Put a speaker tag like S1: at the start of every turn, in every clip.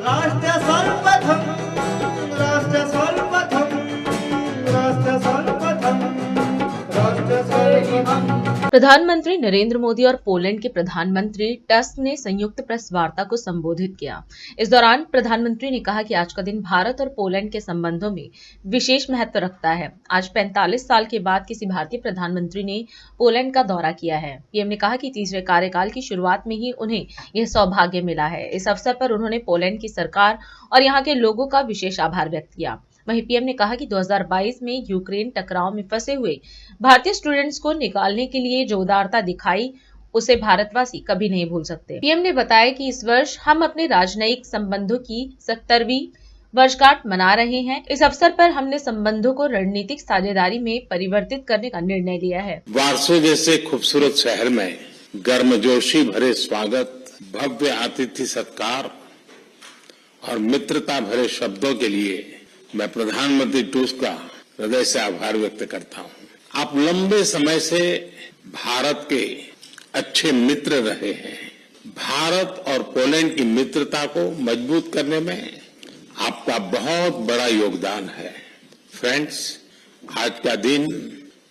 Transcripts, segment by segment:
S1: राष्ट्र सर्वप्रथम राष्ट्र सर्वप्रथम राष्ट्र सर्वप्रथम राष्ट्र सर्वप्रथम।
S2: प्रधानमंत्री नरेंद्र मोदी और पोलैंड के प्रधानमंत्री टस्क ने संयुक्त प्रेस वार्ता को संबोधित किया। इस दौरान प्रधानमंत्री ने कहा कि आज का दिन भारत और पोलैंड के संबंधों में विशेष महत्व रखता है। आज 45 साल के बाद किसी भारतीय प्रधानमंत्री ने पोलैंड का दौरा किया है। पीएम ने कहा कि तीसरे कार्यकाल की शुरुआत में ही उन्हें यह सौभाग्य मिला है। इस अवसर पर उन्होंने पोलैंड की सरकार और यहाँ के लोगों का विशेष आभार व्यक्त किया। वहीं पीएम ने कहा कि 2022 में यूक्रेन टकराव में फंसे हुए भारतीय स्टूडेंट्स को निकालने के लिए जो उदारता दिखाई उसे भारतवासी कभी नहीं भूल सकते। पीएम ने बताया कि इस वर्ष हम अपने राजनयिक संबंधों की 70वीं वर्षगांठ मना रहे हैं। इस अवसर पर हमने संबंधों को रणनीतिक साझेदारी में परिवर्तित करने का निर्णय लिया है।
S3: वार्सो जैसे खूबसूरत शहर में गर्मजोशी भरे स्वागत, भव्य आतिथ्य सत्कार और मित्रता भरे शब्दों के लिए मैं प्रधानमंत्री टस्क का हृदय से आभार व्यक्त करता हूं। आप लंबे समय से भारत के अच्छे मित्र रहे हैं। भारत और पोलैंड की मित्रता को मजबूत करने में आपका बहुत बड़ा योगदान है। फ्रेंड्स, आज का दिन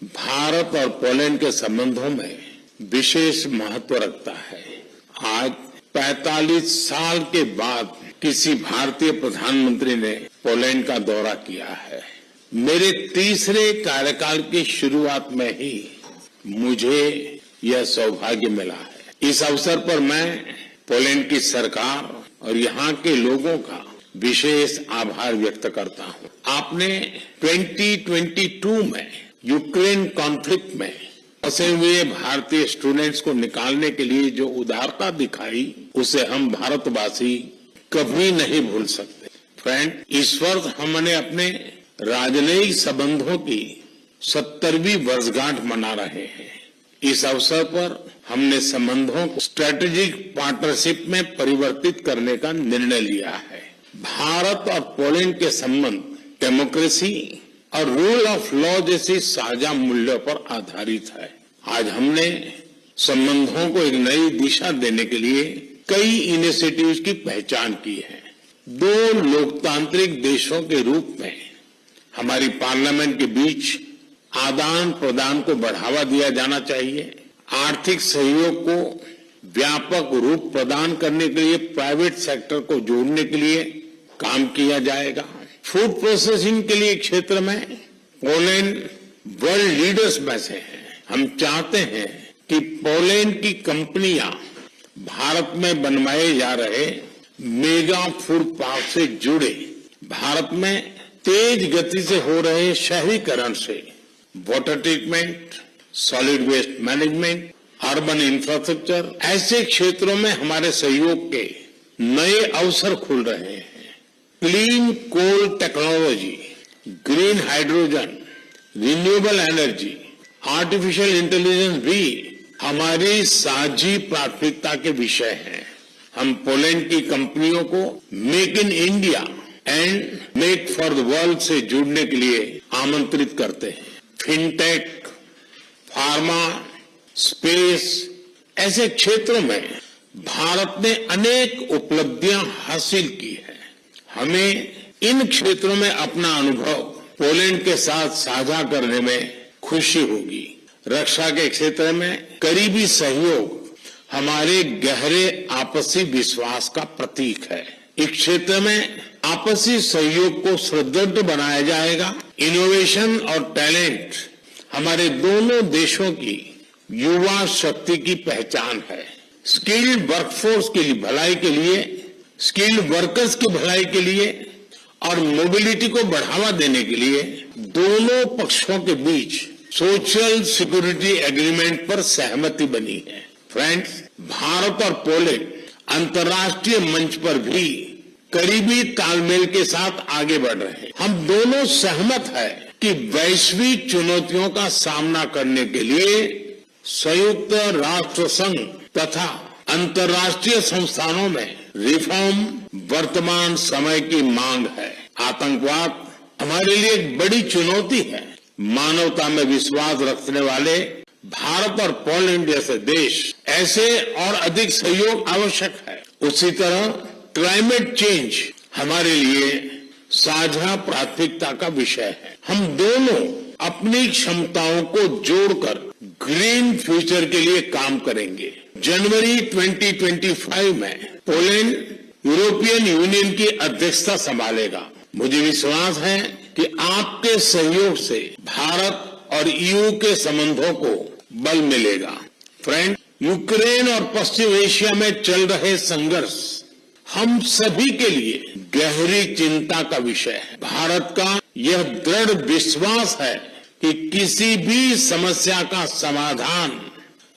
S3: भारत और पोलैंड के संबंधों में विशेष महत्व रखता है। आज 45 साल के बाद किसी भारतीय प्रधानमंत्री ने पोलैंड का दौरा किया है। मेरे तीसरे कार्यकाल की शुरुआत में ही मुझे यह सौभाग्य मिला है। इस अवसर पर मैं पोलैंड की सरकार और यहाँ के लोगों का विशेष आभार व्यक्त करता हूँ। आपने 2022 में यूक्रेन कॉन्फ्लिक्ट में फंसे हुए भारतीय स्टूडेंट्स को निकालने के लिए जो उदारता दिखाई उसे हम भारतवासी कभी नहीं भूल सकते। फ्रेंड, इस वर्ष हमने अपने राजनयिक संबंधों की 70वीं वर्षगांठ मना रहे हैं। इस अवसर पर हमने संबंधों को स्ट्रेटेजिक पार्टनरशिप में परिवर्तित करने का निर्णय लिया है। भारत और पोलैंड के संबंध डेमोक्रेसी और रूल ऑफ लॉ जैसी साझा मूल्यों पर आधारित है। आज हमने संबंधों को एक नई दिशा देने के लिए कई इनिशिएटिव्स की पहचान की है। दो लोकतांत्रिक देशों के रूप में हमारी पार्लियामेंट के बीच आदान प्रदान को बढ़ावा दिया जाना चाहिए। आर्थिक सहयोग को व्यापक रूप प्रदान करने के लिए प्राइवेट सेक्टर को जोड़ने के लिए काम किया जाएगा। फूड प्रोसेसिंग के लिए क्षेत्र में पोलैंड वर्ल्ड लीडर्स में से है। हम चाहते हैं कि पोलैंड की कंपनियां भारत में बनवाए जा रहे मेगा फूड पार्क से जुड़े। भारत में तेज गति से हो रहे शहरीकरण से water treatment, solid waste management, urban infrastructure ऐसे क्षेत्रों में हमारे सहयोग के नए अवसर खुल रहे हैं। Clean coal technology, green hydrogen, renewable energy, artificial intelligence भी हमारी साझी प्राथमिकता के विषय हैं। हम पोलैंड की कंपनियों को make in India and make for the world से जुड़ने के लिए आमंत्रित करते हैं। फिनटेक, फार्मा, स्पेस ऐसे क्षेत्रों में भारत ने अनेक उपलब्धियां हासिल की है। हमें इन क्षेत्रों में अपना अनुभव पोलैंड के साथ साझा करने में खुशी होगी। रक्षा के क्षेत्र में करीबी सहयोग हमारे गहरे आपसी विश्वास का प्रतीक है। इस क्षेत्र में आपसी सहयोग को सुदृढ़ बनाया जाएगा। इनोवेशन और टैलेंट हमारे दोनों देशों की युवा शक्ति की पहचान है। स्किल्ड वर्कफोर्स की भलाई के लिए, स्किल्ड वर्कर्स की भलाई के लिए और मोबिलिटी को बढ़ावा देने के लिए दोनों पक्षों के बीच सोशल सिक्योरिटी एग्रीमेंट पर सहमति बनी है। फ्रेंड्स, भारत और पोलैंड अंतर्राष्ट्रीय मंच पर भी करीबी तालमेल के साथ आगे बढ़ रहे हैं। हम दोनों सहमत हैं कि वैश्विक चुनौतियों का सामना करने के लिए संयुक्त राष्ट्र संघ तथा अंतर्राष्ट्रीय संस्थानों में रिफॉर्म वर्तमान समय की मांग है। आतंकवाद हमारे लिए एक बड़ी चुनौती है। मानवता में विश्वास रखने वाले भारत और पोलैंड जैसे देश ऐसे और अधिक सहयोग आवश्यक है। उसी तरह क्लाइमेट चेंज हमारे लिए साझा प्राथमिकता का विषय है। हम दोनों अपनी क्षमताओं को जोड़कर ग्रीन फ्यूचर के लिए काम करेंगे। जनवरी 2025 में पोलैंड यूरोपियन यूनियन की अध्यक्षता संभालेगा। मुझे विश्वास है कि आपके सहयोग से भारत और ईयू के संबंधों को बल मिलेगा। फ्रेंड, यूक्रेन और पश्चिम एशिया में चल रहे संघर्ष हम सभी के लिए गहरी चिंता का विषय है। भारत का यह दृढ़ विश्वास है कि किसी भी समस्या का समाधान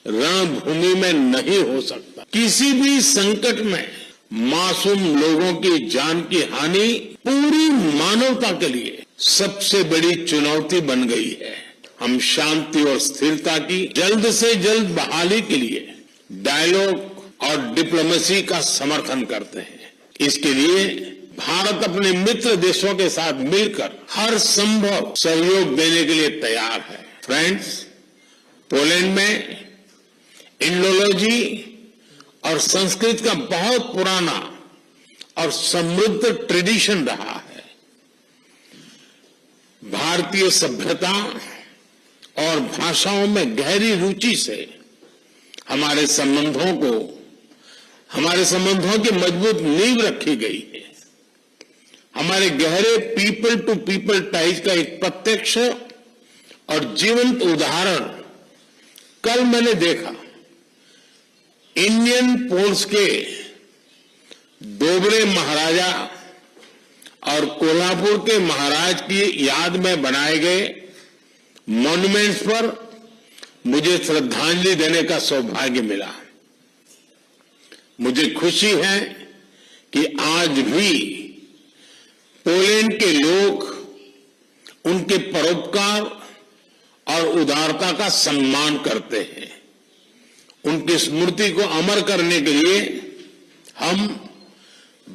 S3: रणभूमि में नहीं हो सकता। किसी भी संकट में मासूम लोगों की जान की हानि पूरी मानवता के लिए सबसे बड़ी चुनौती बन गई है। हम शांति और स्थिरता की जल्द से जल्द बहाली के लिए डायलॉग और डिप्लोमेसी का समर्थन करते हैं। इसके लिए भारत अपने मित्र देशों के साथ मिलकर हर संभव सहयोग देने के लिए तैयार है। फ्रेंड्स, पोलैंड में इंडोलॉजी और संस्कृत का बहुत पुराना और समृद्ध ट्रेडिशन रहा है। भारतीय सभ्यता और भाषाओं में गहरी रुचि से हमारे संबंधों की मजबूत नींव रखी गई है। हमारे गहरे पीपल टू पीपल टाइज का एक प्रत्यक्ष और जीवंत उदाहरण कल मैंने देखा। इंडियन पोल्स के डोबरे महाराजा और कोल्हापुर के महाराज की याद में बनाए गए मॉन्यूमेंट्स पर मुझे श्रद्धांजलि देने का सौभाग्य मिला। मुझे खुशी है कि आज भी पोलैंड के लोग उनके परोपकार और उदारता का सम्मान करते हैं। उनकी स्मृति को अमर करने के लिए हम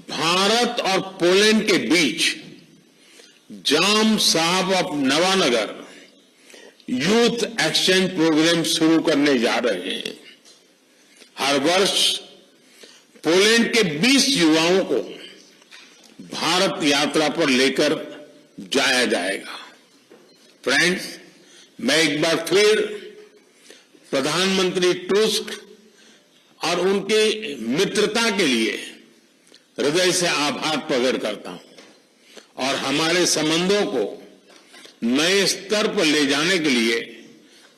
S3: भारत और पोलैंड के बीच Jam Sahib of Nawanagar youth exchange program शुरू करने जा रहे हैं। हर वर्ष पोलैंड के 20 युवाओं को भारत यात्रा पर लेकर जाया जाएगा। फ्रेंड्स, मैं एक बार फिर प्रधानमंत्री टस्क और उनकी मित्रता के लिए हृदय से आभार प्रकट करता हूं और हमारे संबंधों को नए स्तर पर ले जाने के लिए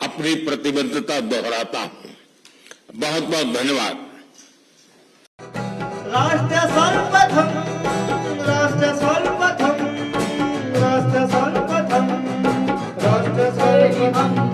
S3: अपनी प्रतिबद्धता दोहराता हूं। बहुत बहुत धन्यवाद।
S1: राष्ट्र सर्वप्रथम, राष्ट्र सर्वप्रथम, राष्ट्र सर्वप्रथम, राष्ट्र सर्वप्रथम।